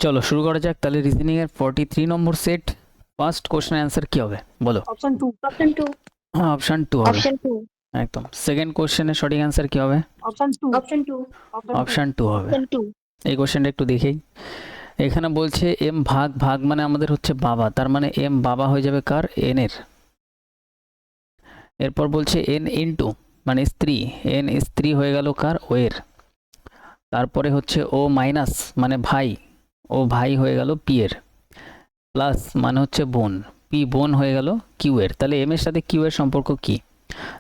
চলো শুরু করা যাক তাহলে রিজনিং এর 43 নম্বর সেট। ফার্স্ট কোশ্চেন অ্যান্সার কি হবে বলো? অপশন 2 অপশন 2 হবে অপশন 2 একদম। সেকেন্ড কোশ্চেনের সঠিক অ্যান্সার কি হবে? অপশন 2 অপশন 2 হবে। অপশন 2 এই কোশ্চেনটা একটু দেখেই, এখানে বলছে এম ভাগ ভাগ মানে আমাদের হচ্ছে বাবা, তার মানে এম বাবা হয়ে যাবে কার? এন এর। এরপর বলছে এন ইনটু মানে স্ত্রী, এন স্ত্রী হয়ে গেল কার? ও এর। তারপরে হচ্ছে ও মাইনাস মানে ভাই, ও ভাই হয়ে গেল পি এর। প্লাস মানে হচ্ছে বোন, পি বোন হয়ে গেল কিউ এর। তাহলে এম এর সাথে কিউ এর সম্পর্ক কি?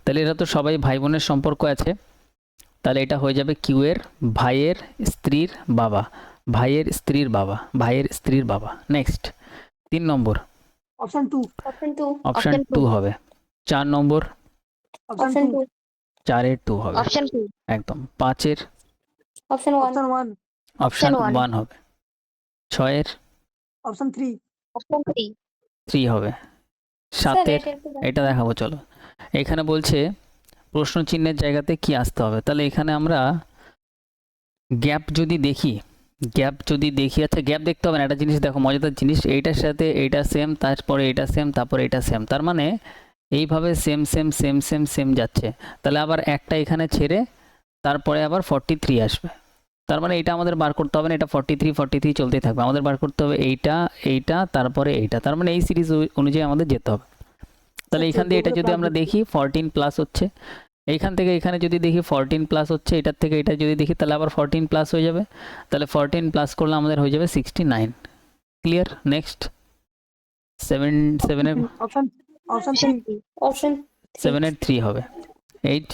তাহলে এরা তো সবাই ভাই বোনের সম্পর্ক আছে, তাহলে এটা হয়ে যাবে কিউ এর ভাইয়ের স্ত্রীর বাবা, ভাইয়ের স্ত্রীর বাবা, ভাইয়ের স্ত্রীর বাবা। নেক্সট 3 নম্বর অপশন 2 অপশন 2 হবে। 4 নম্বর অপশন 2 4 এর 2 হবে অপশন 2 একদম। 5 এর option 1 option 1 option Option one. 1 হবে। 6 এর অপশন 3 অপশন 3 3 হবে। 7 এর এটা দেখাবো চলো। এখানে বলছে প্রশ্ন চিহ্নের জায়গাতে কি আসতে হবে, তাহলে এখানে আমরা গ্যাপ যদি দেখি, আচ্ছা গ্যাপ দেখতে হবে না, একটা জিনিস দেখো মজাদার জিনিস, এইটার সাথে এইটা সেম, তারপরে এটা সেম, তারপরে এটা সেম, তার মানে এইভাবে same same same same same যাচ্ছে। তাহলে আবার একটা এখানে ছেড়ে তারপরে আবার 43 আসবে, তার মানে এটা আমাদের বার করতে হবে না, এটা 43 চলতেই থাকবে। আমাদের বার করতে হবে এইটা এইটা তারপরে এইটা, তার মানে এই সিরিজ অনুযায়ী আমাদের যেতে হবে। তাহলে এখান দিয়ে এটা যদি আমরা দেখি 14 প্লাস হচ্ছে, এইখান থেকে এখানে যদি দেখি 14 প্লাস হচ্ছে, এটার থেকে এটা যদি দেখি তাহলে আবার 14 প্লাস হয়ে যাবে, তাহলে 14 প্লাস করলে আমাদের হয়ে যাবে 69। ক্লিয়ার? নেক্সট 7 এর অপশন 3 অপশন 7 এর 3 হবে। 8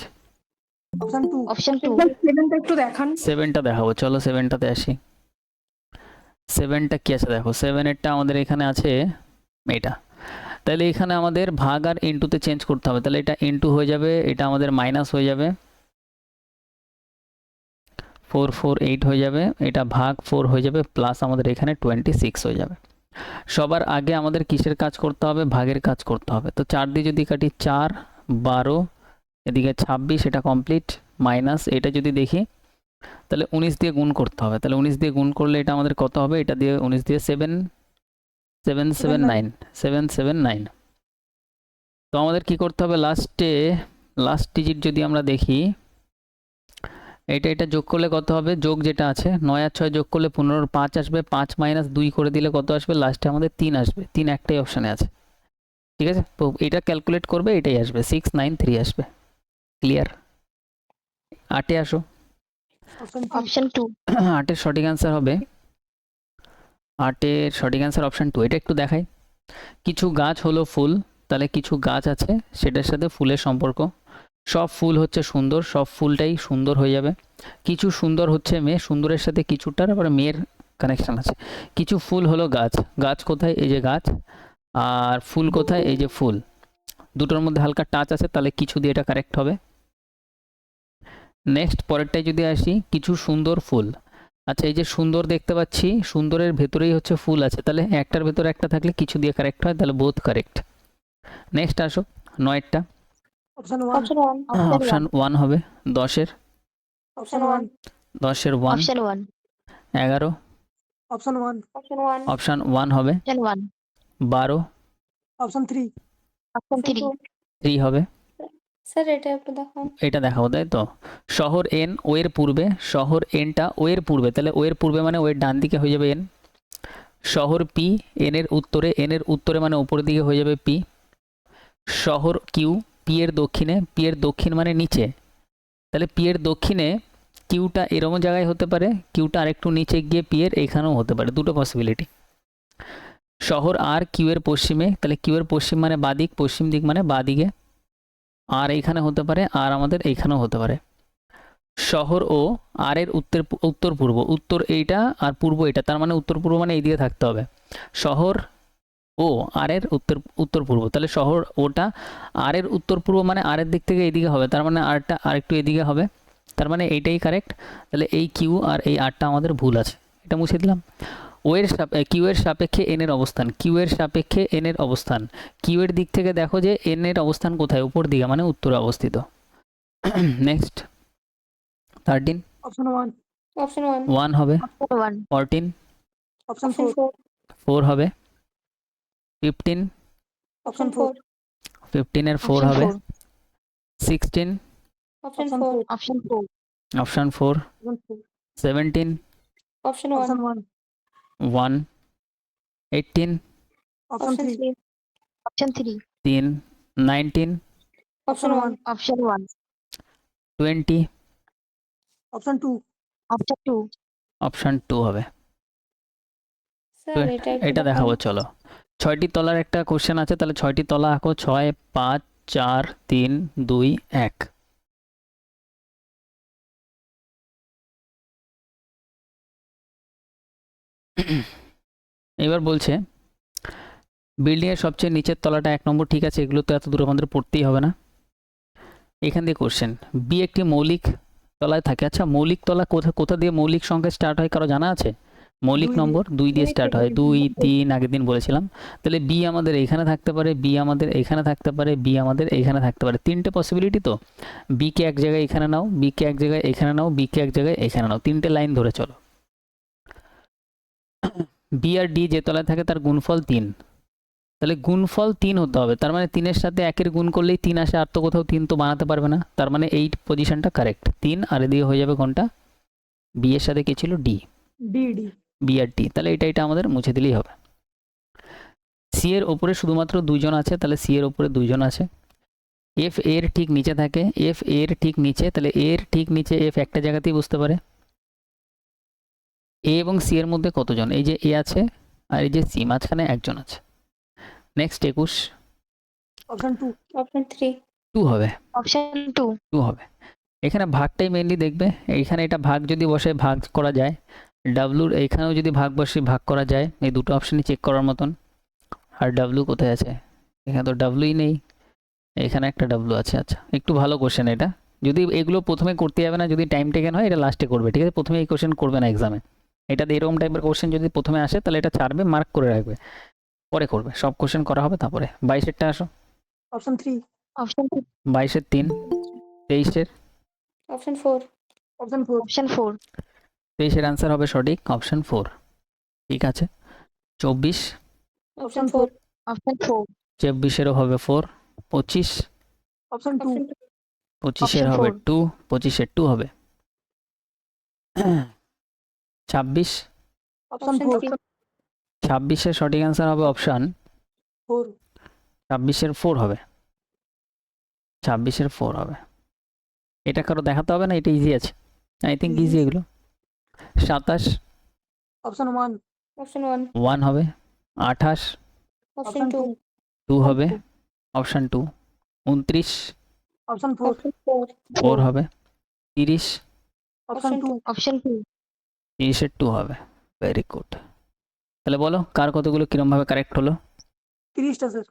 অপশন 2 অপশন 2 7টা একটু দেখান। 7টা দেখাবো চলো, 7টাতে আসি। 7টা কি আছে দেখো, 7 এরটা আমাদের এখানে আছে এটা, তাহলে এখানে আমাদের ভাগ আর ইনটুতে চেঞ্জ করতে হবে, তাহলে এটা ইনটু হয়ে যাবে, এটা আমাদের মাইনাস হয়ে যাবে, 4 4 8 হয়ে যাবে, এটা ভাগ 4 হয়ে যাবে, প্লাস আমাদের এখানে 26 হয়ে যাবে। সবার আগে আমাদের কিসের কাজ করতে হবে? ভাগের কাজ করতে হবে। তো 4 দিয়ে যদি কাটি 4 12, এদিকে 26, এটা কমপ্লিট, মাইনাস এটা যদি দেখি তাহলে 19 দিয়ে গুণ করতে হবে, তাহলে 19 দিয়ে গুণ করলে এটা আমাদের কত হবে? এটা দিয়ে 19 দিয়ে 779। তো আমাদের কি করতে হবে? লাস্ট ডিজিট যদি আমরা দেখি, এটা যোগ করলে কত হবে? যোগ যেটা আছে 9 আর 6 যোগ করলে 15 5 আসবে, 5 মাইনাস 2 করে দিলে কত আসবে? লাস্টে আমাদের 3 আসবে, 3 একটাই অপশানে আছে, ঠিক আছে? তো এটা ক্যালকুলেট করবে, এটাই আসবে 693 আসবে। ক্লিয়ার? 8-এ আসো। অপশন 2 8-এর সঠিক অ্যান্সার হবে, 8-এর সঠিক অ্যান্সার অপশান 2। এটা একটু দেখাই, কিছু গাছ হলো ফুল, তাহলে কিছু গাছ আছে সেটার সাথে ফুলের সম্পর্ক, সব ফুল হচ্ছে সুন্দর, সব ফুলটাই সুন্দর হয়ে যাবে। কিছু সুন্দর হচ্ছে মেয়ে, সুন্দরের সাথে কিছুটার আবার মেয়ের কানেকশন আছে। কিছু ফুল হলো গাছ, গাছ কোথায়? এই যে গাছ, আর ফুল কোথায়? এই যে ফুল, দুটোর মধ্যে হালকা টাচ আছে, তাহলে কিছু দিয়ে এটা কারেক্ট হবে। নেক্সট পরেরটায় যদি আসি, কিছু সুন্দর ফুল, আচ্ছা এই যে সুন্দর দেখতে পাচ্ছি, সুন্দরের ভেতরেই হচ্ছে ফুল আছে, তাহলে একটার ভেতরে একটা থাকলে কিছু দিয়ে কারেক্ট হয়, তাহলে বোথ কারেক্ট। নেক্সট আসো 9-টা, অপশন 1 অপশান 1 হবে। 10-এর অপশন 1 10-এর 1, অপশন 1 11 অপশন 1 অপশান 1 হবে। অপশন 1 12 অপশন 3 অপশন 3 3 হবে। স্যার এটা একটু দেখান। এটা দেখাবো তাই তো। শহর এন ও এর পূর্বে, শহর এনটা ও এর পূর্বে, তাহলে ও এর পূর্বে মানে ও এর ডান দিকে হয়ে যাবে এন। শহর পি এন এর উত্তরে, এন এর উত্তরে মানে উপরের দিকে হয়ে যাবে পি। শহর কিউ পি এর দক্ষিণে, পি এর দক্ষিণ মানে নিচে, তাহলে পি এর দক্ষিণে কিউটা এরকম জায়গায় হতে পারে, কিউটা আরেকটু নিচে গিয়ে পি এর এখানেও হতে পারে, দুটো পসিবিলিটি। শহর আর কিউ এর পশ্চিমে, তাহলে কিউ এর পশ্চিম মানে বাদিক, পশ্চিম দিক মানে বাদিকে, আর এইখানে হতে পারে, আর আমাদের এইখানেও হতে পারে। শহর ও আর এর উত্তর পূর্ব, উত্তর এইটা আর পূর্ব এটা, তার মানে উত্তর পূর্ব মানে এইদিকে থাকতে হবে। শহর ও আর এর উত্তর পূর্ব, তাহলে শহর ওটা আর এর উত্তর পূর্ব মানে আর এর দিক থেকে এইদিকে হবে, তার মানে আরটা আরেকটু এদিকে হবে, তার মানে এইটাই কারেক্ট। তাহলে এই কিউ আর এই আরটা আমাদের ভুল আছে, এটা মুছে দিলাম। ও এর কিউ এর সাপেক্ষে এন এর অবস্থান, কিউ এর সাপেক্ষে এন এর অবস্থান, কিউ এর দিক থেকে দেখো যে এন এর অবস্থান কোথায়? উপর দিকে মানে উত্তরে অবস্থিত। নেক্সট 13 অপশন 1 অপশন 1 হবে। 1 14 Option Option 4. 4 হবে। 15, Option 4. 15 এর 4 হবে। 16, Option Option 4. 4. Option 4. Option 4। Option 4. 17, Option Option 1. 1. 1, 18, Option 3. 3. Option 3. 3, 19, Option 1. Option 1. 20, Option 2. Option 2. Option 2 হবে। স্যার এটা একটু এটা দেখান। দেখাবো চলো। 6টি তলার একটা কোশ্চেন আছে, তাহলে 6টি তলা আঁকো। 6, 5, 4, 3, 2, 1। এবার বলছে বিল্ডিং এর সবচেয়ে নিচের তলাটা 1 নম্বর, ঠিক আছে, এগুলো তো এত দূর আমাদের পড়তেই হবে না। এখান দিয়ে কোশ্চেন, বি একটি মৌলিক তলায় থাকে। আচ্ছা, মৌলিক তলা কোথা কোথা দিয়ে মৌলিক সংখ্যা স্টার্ট হয় কারো জানা আছে? মৌলিক 2 দিয়ে। নম্বর 2 দিয়ে 2 স্টার্ট হয়। থেকে 2, 2 3 আগের দিন বলেছিলাম। তাহলে বি আমাদের এখানে থাকতে পারে, বি আমাদের এখানে থাকতে পারে, বি আমাদের এখানে থাকতে পারে। 3টে পসিবিলিটি তো। বি কে এক জায়গায় এখানে নাও, বি কে এক জায়গায় এখানে নাও, বি কে এক জায়গায় এখানে নাও, 3টে লাইন ধরে চলো। বি আর ডি যে তলায় থাকে তার গুণফল 3, তাহলে গুণফল 3 হতে হবে। তার মানে 3 এর সাথে 1 এর গুণ করলেই 3 আসে, আর তো কোথাও 3 তো বানাতে পারবে না। তার মানে এই পজিশনটা কারেক্ট। 3 আর এদিকে হয়ে যাবে কোনটা? বি এর সাথে কি ছিল? ডি। D. D. বি আর ডি, তাহলে এটা আমাদের মুছে দিলেই হবে। সি এর ওপরে শুধুমাত্র 2 জন আছে, তাহলে সি এর ওপরে 2 জন আছে। এফ এর ঠিক নিচে থাকে, এফ এর ঠিক নিচে, তাহলে এর ঠিক নিচে এফ একটা জায়গাতেই বুঝতে পারে। এ এবং সি এর মধ্যে কতজন? এই যে এ আছে আর এই যে সি, মাঝখানে একজন আছে। Next 21, Option 2. Option 3. 2 হবে। Option 2. 2 হবে। এখানে ভাগটাই মেইনলি দেখবে। এইখানে এটা ভাগ যদি বসে ভাগ করা যায়, ডাব্লুর এইখানেও যদি ভাগ বসে ভাগ করা যায়, এই দুটো অপশনই চেক করার মতন। আর ডাব্লু কোথায় আছে? এখানে তো ডাব্লুই নেই, এখানে একটা ডাব্লু আছে। আচ্ছা, একটু ভালো কোশ্চেন এটা। যদি এগুলো প্রথমে করতে যাবে না, যদি টাইম টেকেন হয়, এটা লাস্টে করবে, ঠিক আছে? প্রথমে এই কোশ্চেন করবে না এক্সামে। এটাতে এরকম টাইপের কোশ্চেন যদি প্রথমে আসে তাহলে এটা ছাড়বে, মার্ক করে রাখবে, পরে করবে। সব কোশ্চেন করা হবে তারপরে। 22-এরটা আসো। Option 3. Option 3. 22-এর 3, 23-এর Option 4. Option 4. Option 4. 23-এর আনসার হবে সঠিক, অপশন 4। ঠিক আছে। 24, Option 4. Option 4. 24-এরও হবে 4। 25, Option 2. Option 2. 25-এর Option হবে 4. 2, 25-এর 2 হবে। 26, Option Option 4. 3. 26-এর সঠিক আনসার হবে অপশন 4. 26-এর 4 হবে। 26-এর 4 হবে। এটা কারো দেখাতে হবে না, এটা ইজি আছে, আই থিঙ্ক ইজি এগুলো। 27, Option 1. Option 1. 1 হবে। 28, Option 2. 2 হবে, অপশন 2। 29, Option 4. Option 4. 4 হবে। 30, Option 2. Option 2. 30-এর 2 হবে। Very good. তাহলে বলো কার কতগুলো কিরমভাবে কারেক্ট হলো? 30টা স্যার।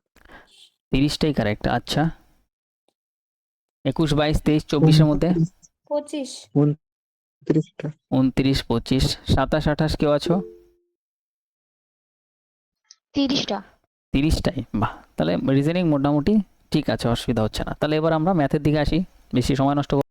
30টাই কারেক্ট। আচ্ছা, 21, 22, 23, 24-এর মধ্যে 25. 29, 25, 27, 28 কেউ আছো? 30টা। 30টাই, বাহ। তাহলে রিজনিং মোটামুটি ঠিক আছে, অসুবিধা হচ্ছে না। তাহলে এবার আমরা ম্যাথের দিকে আসি, বেশি সময় নষ্ট